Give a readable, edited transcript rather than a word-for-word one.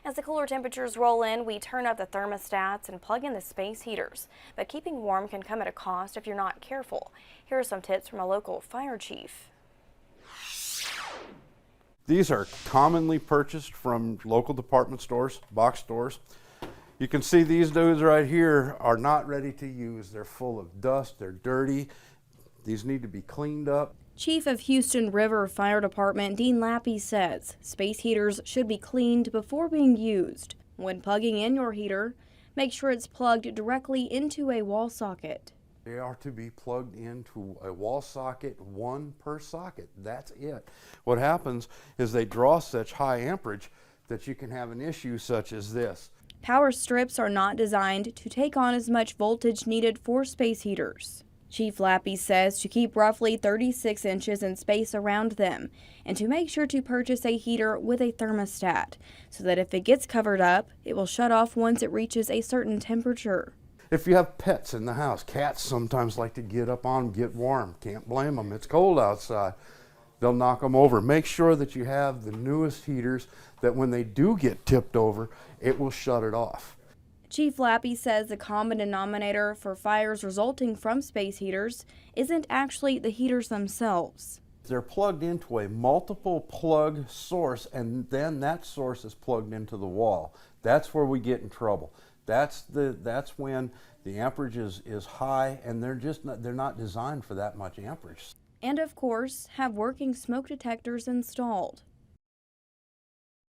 As the cooler temperatures roll in, we turn up the thermostats and plug in the space heaters. But keeping warm can come at a cost if you're not careful. Here are some tips from a local fire chief. These are commonly purchased from local department stores, box stores. You can see these dudes right here are not ready to use. They're full of dust, they're dirty. These need to be cleaned up. Chief of Houston River Fire Department Dean Lappy says space heaters should be cleaned before being used. When plugging in your heater, make sure it's plugged directly into a wall socket. They are to be plugged into a wall socket, one per socket. That's it. What happens is they draw such high amperage that you can have an issue such as this. Power strips are not designed to take on as much voltage needed for space heaters. Chief Lappy says to keep roughly 36 inches in space around them and to make sure to purchase a heater with a thermostat so that if it gets covered up, it will shut off once it reaches a certain temperature. If you have pets in the house, cats sometimes like to get up on them, get warm. Can't blame them. It's cold outside. They'll knock them over. Make sure that you have the newest heaters that when they do get tipped over, it will shut it off. Chief Lappy says the common denominator for fires resulting from space heaters isn't actually the heaters themselves. They're plugged into a multiple plug source, and then that source is plugged into the wall. That's where we get in trouble. That's when the amperage is high, and they're not designed for that much amperage. And of course, have working smoke detectors installed.